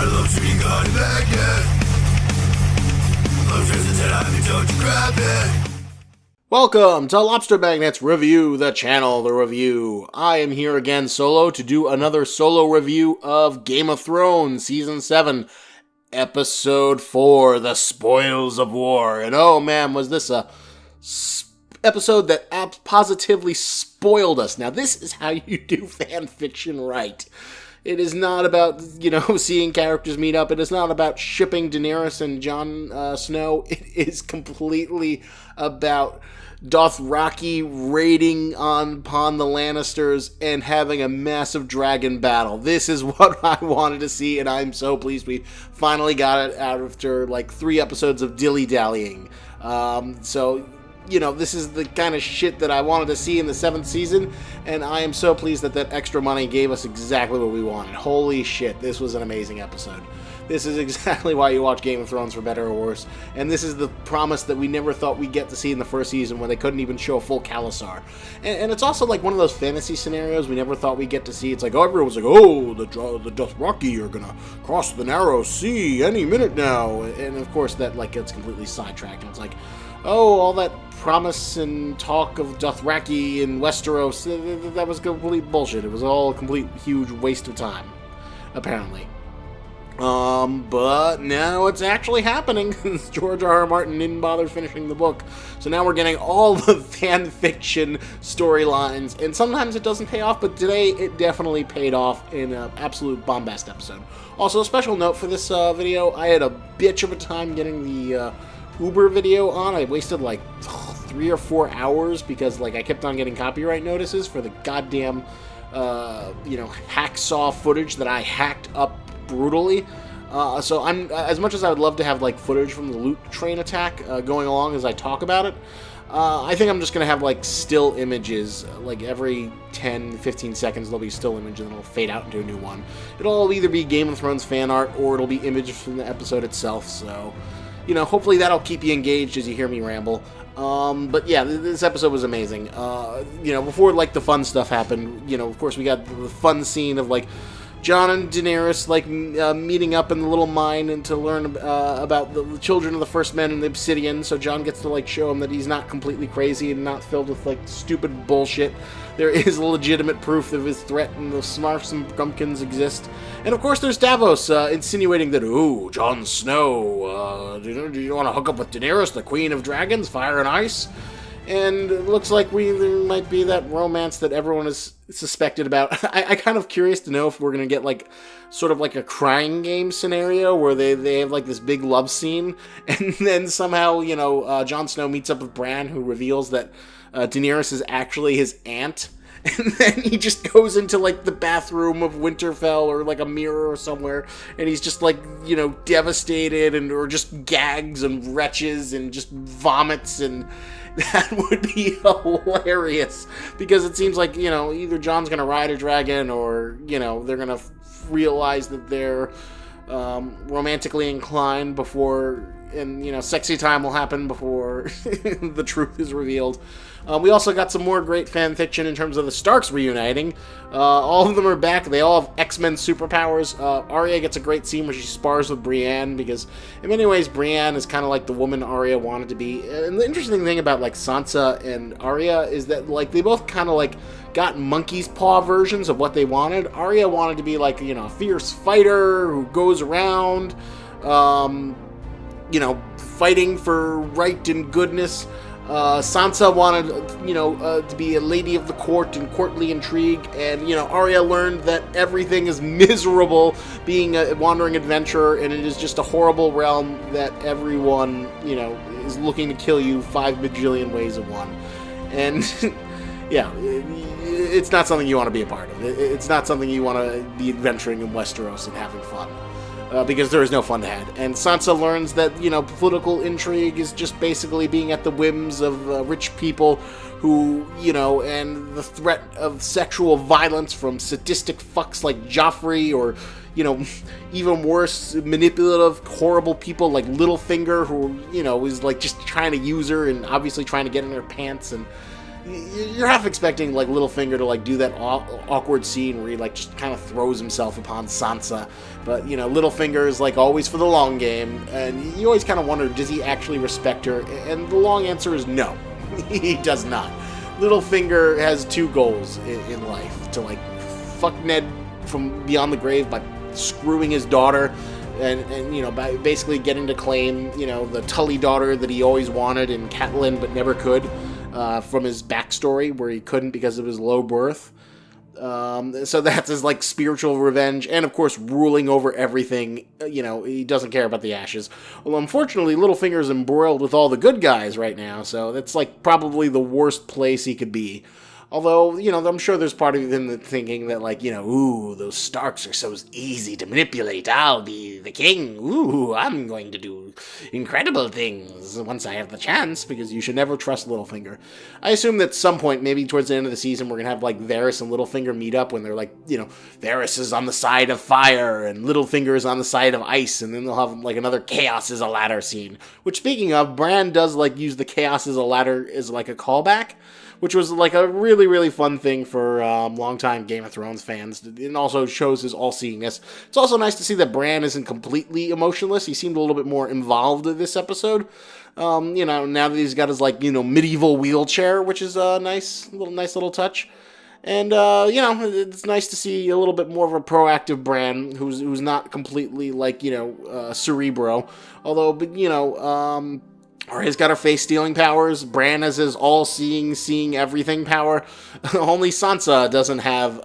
Lobster Magnet. Lobster's a 10, I told you grab it. Welcome to Lobster Magnet's Review, the channel, the review. I am here again solo to do another solo review of Game of Thrones Season 7, Episode 4, The Spoils of War. And oh man, was this a episode that positively spoiled us. Now this is how you do fan fiction right. It is not about, seeing characters meet up. It is not about shipping Daenerys and Jon Snow. It is completely about Dothraki raiding upon the Lannisters and having a massive dragon battle. This is what I wanted to see, and I'm so pleased we finally got it out after, 3 episodes of dilly-dallying. This is the kind of shit that I wanted to see in the 7th season, and I am so pleased that that extra money gave us exactly what we wanted. Holy shit, this was an amazing episode. This is exactly why you watch Game of Thrones, for better or worse, and this is the promise that we never thought we'd get to see in the first season when they couldn't even show a full Khalasar. And it's also like one of those fantasy scenarios we never thought we'd get to see. It's like, everyone's like, the Dothraki are gonna cross the narrow sea any minute now, and of course that gets completely sidetracked, and it's like, all that promise and talk of Dothraki in Westeros, that was complete bullshit. It was all a complete huge waste of time, apparently. But now it's actually happening. George R. R. Martin didn't bother finishing the book. So now we're getting all the fan fiction storylines, and sometimes it doesn't pay off, but today it definitely paid off in an absolute bombast episode. Also, a special note for this video, I had a bitch of a time getting the Uber video on. I wasted 3 or 4 hours because I kept on getting copyright notices for the goddamn hacksaw footage that I hacked up brutally. So I'm, as much as I would love to have footage from the loot train attack going along as I talk about it, I think I'm just gonna have still images, every 10-15 seconds there'll be a still image and then it'll fade out into a new one. It'll either be Game of Thrones fan art or it'll be images from the episode itself, so hopefully that'll keep you engaged as you hear me ramble. But yeah, this episode was amazing. Before the fun stuff happened, of course we got the fun scene of Jon and Daenerys meeting up in the little mine and to learn about the children of the first men in the Obsidian. So Jon gets to take show him that he's not completely crazy and not filled with stupid bullshit. There is legitimate proof of his threat, and the Smarfs and Grumpkins exist. And of course there's Davos insinuating that, Jon Snow, do you want to hook up with Daenerys, the Queen of Dragons, Fire and Ice? And it looks like there might be that romance that everyone is suspected about. I kind of curious to know if we're going to get sort of a crying game scenario where they have this big love scene, and then somehow, Jon Snow meets up with Bran, who reveals that Daenerys is actually his aunt. And then he just goes into the bathroom of Winterfell or a mirror or somewhere, and he's just devastated or just gags and retches and just vomits, and that would be hilarious because it seems either Jon's gonna ride a dragon or they're gonna realize that they're romantically inclined before, and sexy time will happen before the truth is revealed. We also got some more great fan fiction in terms of the Starks reuniting. All of them are back. They all have X-Men superpowers. Arya gets a great scene where she spars with Brienne because, in many ways, Brienne is kind of the woman Arya wanted to be. And the interesting thing about Sansa and Arya is that they both kind of got monkey's paw versions of what they wanted. Arya wanted to be a fierce fighter who goes around, fighting for right and goodness. Sansa wanted, to be a lady of the court and courtly intrigue, and, Arya learned that everything is miserable being a wandering adventurer, and it is just a horrible realm that everyone, is looking to kill you 5 bajillion ways of one. And, yeah, it's not something you want to be a part of. It's not something you want to be adventuring in Westeros and having fun. Because there is no fun to have. And Sansa learns that, political intrigue is just basically being at the whims of rich people who, and the threat of sexual violence from sadistic fucks like Joffrey or, even worse, manipulative, horrible people like Littlefinger who, is just trying to use her and obviously trying to get in her pants. And you're half expecting like Littlefinger to like do that awkward scene where he like just kind of throws himself upon Sansa, but you know, Littlefinger is like always for the long game, and you always kind of wonder, does he actually respect her? And the long answer is no, he does not. Littlefinger has two goals in life: to like fuck Ned from beyond the grave by screwing his daughter, and you know, by basically getting to claim, you know, the Tully daughter that he always wanted in Catelyn but never could, from his backstory where he couldn't because of his low birth. So that's his like spiritual revenge, and of course ruling over everything. You know, he doesn't care about the ashes. Well, unfortunately, Littlefinger's embroiled with all the good guys right now, so that's like probably the worst place he could be. Although, you know, I'm sure there's part of him that's thinking that, like, you know, ooh, those Starks are so easy to manipulate. I'll be the king. Ooh, I'm going to do incredible things once I have the chance, because you should never trust Littlefinger. I assume that at some point, maybe towards the end of the season, we're going to have, like, Varys and Littlefinger meet up when they're, like, you know, Varys is on the side of fire and Littlefinger is on the side of ice, and then they'll have, like, another chaos is a ladder scene. Which, speaking of, Bran does, like, use the chaos is a ladder as, like, a callback, which was like a really, really fun thing for longtime Game of Thrones fans. It also shows his all-seeingness. It's also nice to see that Bran isn't completely emotionless. He seemed a little bit more involved in this episode. You know, now that he's got his, like, you know, medieval wheelchair, which is a nice little touch. And, you know, it's nice to see a little bit more of a proactive Bran, who's not completely, like, you know, Cerebro. Although, you know, Arya's got her face-stealing powers. Bran has his all-seeing, seeing everything power. Only Sansa doesn't have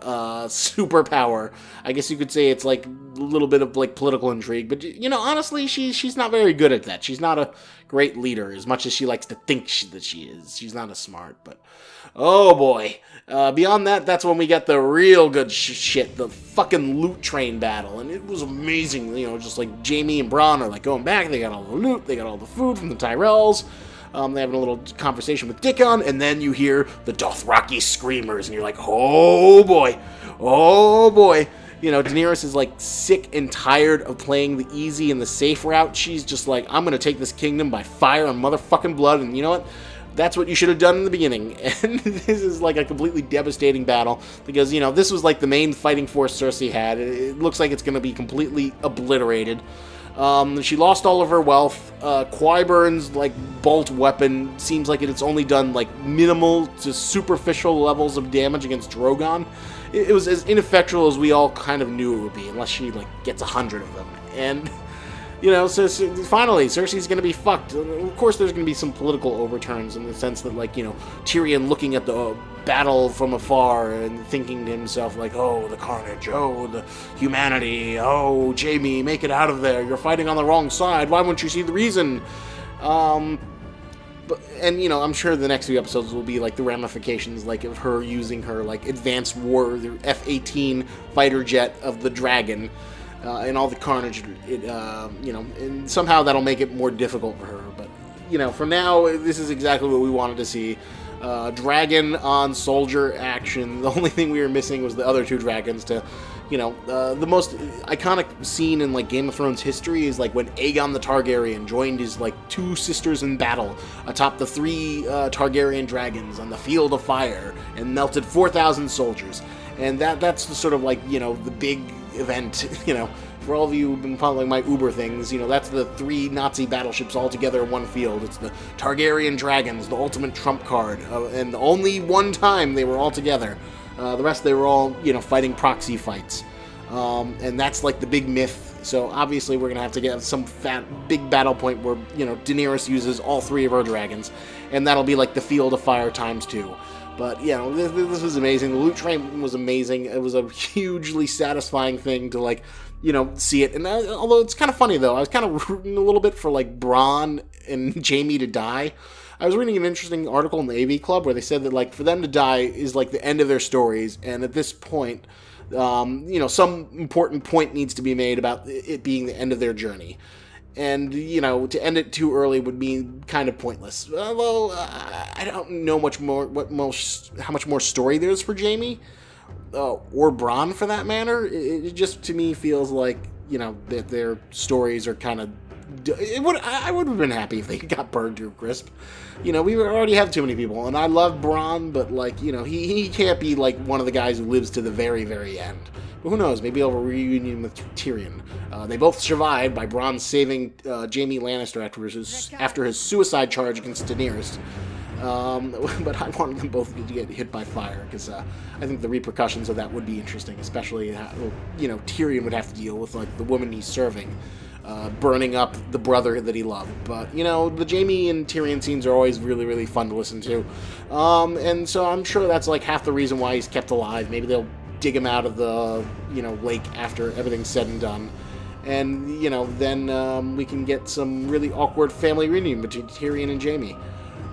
superpower. I guess you could say it's like a little bit of like political intrigue, but you know, honestly, she's not very good at that. She's not a great leader, as much as she likes to think that she is. She's not as smart, but oh boy. Beyond that, that's when we get the real good shit, the fucking loot train battle, and it was amazing. You know, just like Jaime and Bronn are like going back, they got all the loot, they got all the food from the Tyrells, they're having a little conversation with Dickon, and then you hear the Dothraki screamers, and you're like, oh boy, oh boy. You know, Daenerys is like sick and tired of playing the easy and the safe route. She's just like, I'm gonna take this kingdom by fire and motherfucking blood, and you know what? That's what you should have done in the beginning. And this is like a completely devastating battle because, you know, this was like the main fighting force Cersei had. It looks like it's going to be completely obliterated. She lost all of her wealth. Qyburn's like bolt weapon seems like it's only done like minimal to superficial levels of damage against Drogon. It was as ineffectual as we all kind of knew it would be, unless she like gets 100 of them. And you know, so finally, Cersei's going to be fucked. Of course, there's going to be some political overturns in the sense that, like, you know, Tyrion looking at the battle from afar and thinking to himself, like, oh, the carnage, oh, the humanity, oh, Jaime, make it out of there. You're fighting on the wrong side. Why won't you see the reason? And, you know, I'm sure the next few episodes will be, like, the ramifications, like, of her using her, like, advanced war, the F-18 fighter jet of the dragon, and all the carnage, you know, and somehow that'll make it more difficult for her. But, you know, for now, this is exactly what we wanted to see. Dragon on soldier action. The only thing we were missing was the other two dragons to, you know, the most iconic scene in, like, Game of Thrones history is, like, when Aegon the Targaryen joined his, like, two sisters in battle atop the 3 Targaryen dragons on the Field of Fire and melted 4,000 soldiers. And that's the sort of, like, you know, the big event, you know, for all of you who've been following my Uber things, you know, that's the 3 Nazi battleships all together in one field. It's the Targaryen dragons, the ultimate trump card, and only one time they were all together. The rest, they were all, you know, fighting proxy fights. And that's, like, the big myth. So, obviously, we're going to have to get some big battle point where, you know, Daenerys uses all 3 of her dragons, and that'll be, like, the Field of Fire ×2. But, you know, this was amazing. The loot train was amazing. It was a hugely satisfying thing to, like, you know, see it. And although it's kind of funny, though, I was kind of rooting a little bit for, like, Bronn and Jaime to die. I was reading an interesting article in the AV Club where they said that, like, for them to die is, like, the end of their stories. And at this point, you know, some important point needs to be made about it being the end of their journey. And, you know, to end it too early would be kind of pointless. Although, I don't know how much more story there is for Jaime, or Bronn for that matter. It just, to me, feels like, you know, that their stories are kind of I would have been happy if they got burned to a crisp. You know, we already have too many people, and I love Bronn, but like, you know, he can't be like one of the guys who lives to the very, very end. But who knows? Maybe he'll reunion with Tyrion. They both survived by Bronn saving Jaime Lannister after his suicide charge against Daenerys. But I wanted them both to get hit by fire, because I think the repercussions of that would be interesting, especially how, you know, Tyrion would have to deal with like the woman he's serving burning up the brother that he loved. But, you know, the Jaime and Tyrion scenes are always really, really fun to listen to. And so I'm sure that's like half the reason why he's kept alive. Maybe they'll dig him out of the, you know, lake after everything's said and done. And, you know, then we can get some really awkward family reunion between Tyrion and Jaime.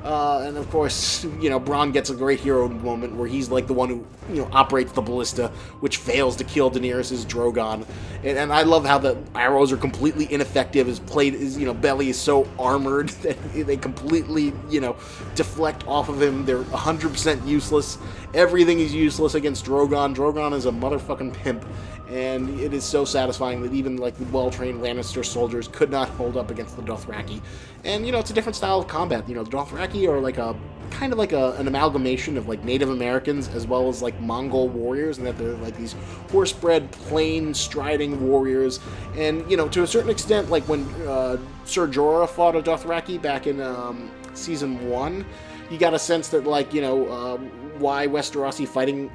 And of course, you know, Bronn gets a great hero moment where he's like the one who, you know, operates the ballista, which fails to kill Daenerys' Drogon. And I love how the arrows are completely ineffective. His you know, belly is so armored that they completely, you know, deflect off of him. They're 100% useless. Everything is useless against Drogon. Drogon is a motherfucking pimp. And it is so satisfying that even, like, the well-trained Lannister soldiers could not hold up against the Dothraki. And, you know, it's a different style of combat. You know, the Dothraki are, like, kind of like an amalgamation of, like, Native Americans as well as, like, Mongol warriors, and that they're, like, these horse-bred, plain-striding warriors. And, you know, to a certain extent, like, when Ser Jorah fought a Dothraki back in Season 1, you got a sense that, like, you know, why Westerosi fighting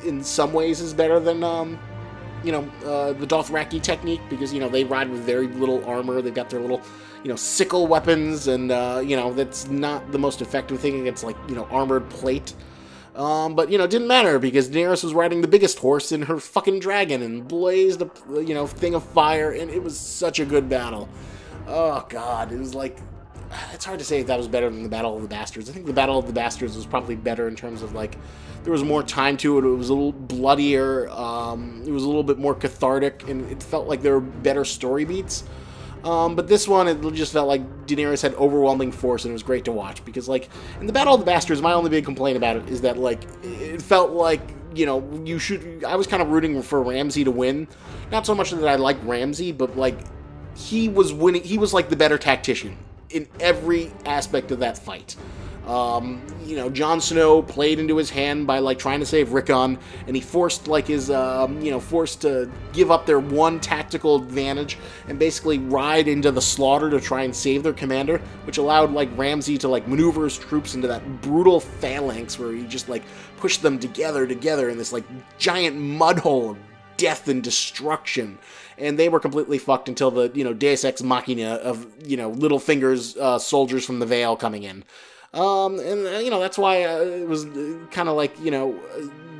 in some ways is better than, you know, the Dothraki technique, because, you know, they ride with very little armor. They've got their little, you know, sickle weapons, and, you know, that's not the most effective thing against, like, you know, armored plate. But, you know, it didn't matter, because Daenerys was riding the biggest horse in her fucking dragon and blazed a, you know, thing of fire, and it was such a good battle. Oh, God, it was like... It's hard to say if that was better than the Battle of the Bastards. I think the Battle of the Bastards was probably better in terms of, like, there was more time to it. It was a little bloodier. It was a little bit more cathartic, and it felt like there were better story beats. But this one, it just felt like Daenerys had overwhelming force, and it was great to watch. Because, like, in the Battle of the Bastards, my only big complaint about it is that, like, it felt like, you know, I was kind of rooting for Ramsay to win. Not so much that I like Ramsay, but, like, he was winning. He was, like, the better tactician in every aspect of that fight. You know, Jon Snow played into his hand by, like, trying to save Rickon, and he forced, like, his, you know, forced to give up their one tactical advantage and basically ride into the slaughter to try and save their commander, which allowed, like, Ramsay to, like, maneuver his troops into that brutal phalanx where he just, like, pushed them together in this, like, giant mud hole of death and destruction. And they were completely fucked until the, you know, Deus Ex Machina of, you know, Littlefinger's soldiers from the Vale coming in. And, you know, that's why it was kind of like, you know,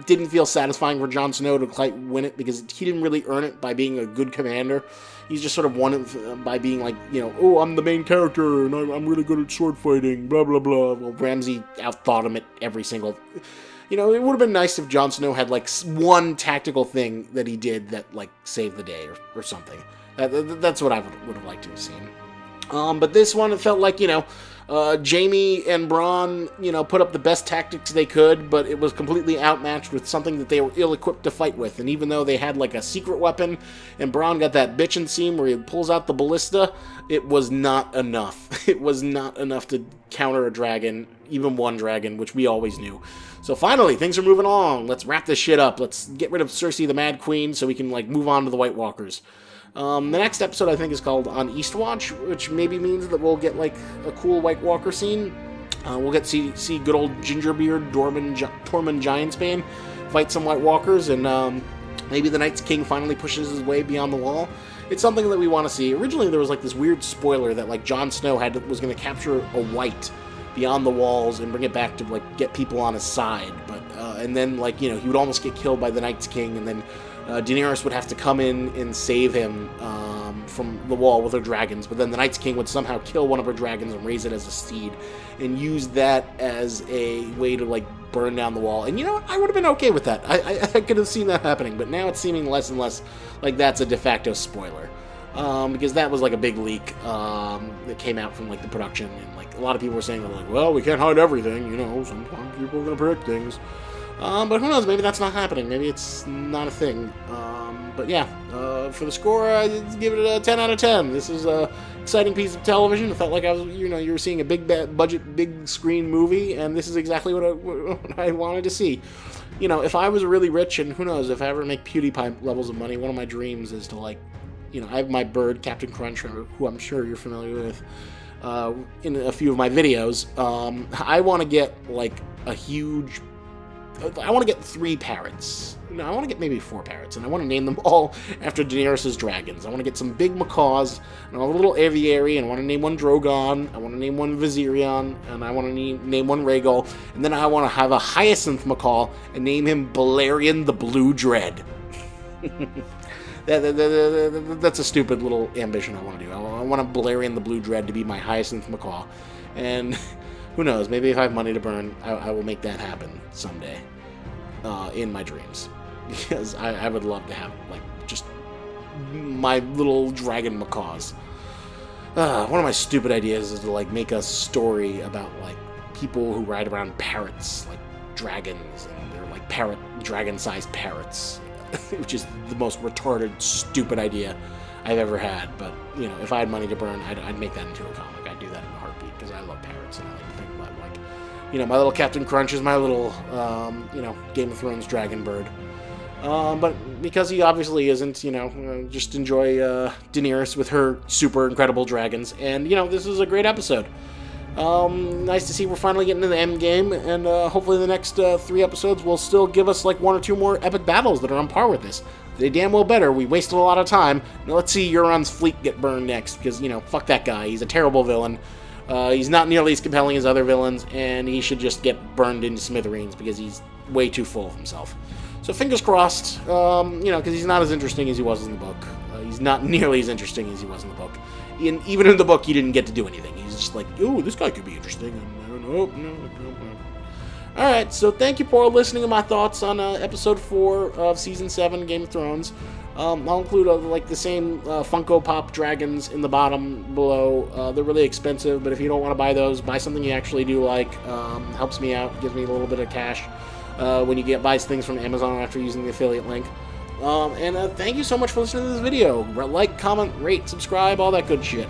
didn't feel satisfying for Jon Snow to quite win it, because he didn't really earn it by being a good commander. He's just sort of won it by being like, you know, oh, I'm the main character, and I'm really good at sword fighting, blah, blah, blah. Well, Ramsay outthought him at every single... You know, it would have been nice if Jon Snow had, like, one tactical thing that he did that, like, saved the day or something. That's what I would have liked to have seen. But this one, it felt like, you know, Jaime and Bronn, you know, put up the best tactics they could, but it was completely outmatched with something that they were ill-equipped to fight with. And even though they had, like, a secret weapon, and Bronn got that bitchin' scene where he pulls out the ballista, it was not enough. It was not enough to counter a dragon, even one dragon, which we always knew. So finally, things are moving along. Let's wrap this shit up. Let's get rid of Cersei the Mad Queen so we can, like, move on to the White Walkers. The next episode, I think, is called On Eastwatch, which maybe means that we'll get, like, a cool White Walker scene. We'll get to see good old Gingerbeard, Tormund Giantsbane fight some White Walkers, and maybe the Night's King finally pushes his way beyond the wall. It's something that we want to see. Originally, there was, like, this weird spoiler that, like, Jon Snow was going to capture a White beyond the walls and bring it back to, like, get people on his side. But and then, like, you know, he would almost get killed by the Night's King, and then Daenerys would have to come in and save him from the wall with her dragons. But then the Night's King would somehow kill one of her dragons and raise it as a steed and use that as a way to, like, burn down the wall. And, you know what? I would have been okay with that. I could have seen that happening. But now it's seeming less and less like that's a de facto spoiler. Because that was, like, a big leak that came out from, like, the production. And, like, a lot of people were saying, like, well, we can't hide everything. You know, sometimes people are going to predict things. But who knows? Maybe that's not happening. Maybe it's not a thing. But yeah, for the score, I'd give it a 10 out of 10. This is a exciting piece of television. It felt like I was, you were seeing a big budget, big screen movie, and this is exactly what I wanted to see. If I was really rich, and who knows, if I ever make PewDiePie levels of money, one of my dreams is to, like, I have my bird, Captain Crunch, who I'm sure you're familiar with, in a few of my videos. I want to get, like, I want to get 3 parrots. No, I want to get maybe 4 parrots, and I want to name them all after Daenerys' dragons. I want to get some big macaws, and a little aviary, and I want to name one Drogon, I want to name one Viserion, and I want to name one Rhaegal, and then I want to have a Hyacinth macaw and name him Balerion the Blue Dread. That's a stupid little ambition I want to do. I want a Balerion the Blue Dread to be my Hyacinth macaw, and who knows, maybe if I have money to burn, I will make that happen someday, in my dreams, because I would love to have, like, just my little dragon macaws. One of my stupid ideas is to, like, make a story about, like, people who ride around parrots, like dragons, and they're, like, dragon-sized parrots, which is the most retarded, stupid idea I've ever had. But, if I had money to burn, I'd make that into a comic. I'd do that in a heartbeat, because I love parrots, and I like to think about, like, my little Captain Crunch is my little, Game of Thrones dragon bird. But because he obviously isn't, just enjoy Daenerys with her super incredible dragons. And, this is a great episode. Nice to see we're finally getting to the end game, and hopefully the next 3 episodes will still give us like 1 or 2 more epic battles that are on par with this. They damn well better. We wasted a lot of time. Now let's see Euron's fleet get burned next, because, fuck that guy. He's a terrible villain. He's not nearly as compelling as other villains, and he should just get burned into smithereens because he's way too full of himself. So fingers crossed, because he's not as interesting as he was in the book. He's not nearly as interesting as he was in the book. Even in the book, he didn't get to do anything. He's just like, ooh, this guy could be interesting. No. Alright, so thank you for listening to my thoughts on episode 4 of season 7 Game of Thrones. I'll include like the same Funko Pop dragons in the bottom below. They're really expensive, but if you don't want to buy those, buy something you actually do like. Helps me out, gives me a little bit of cash when you buy things from Amazon after using the affiliate link. And thank you so much for listening to this video. Like, comment, rate, subscribe, all that good shit.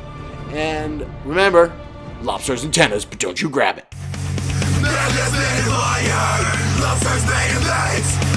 And remember, lobster's antennas, but don't you grab it. Lobsters made of iron, lobsters made of meat.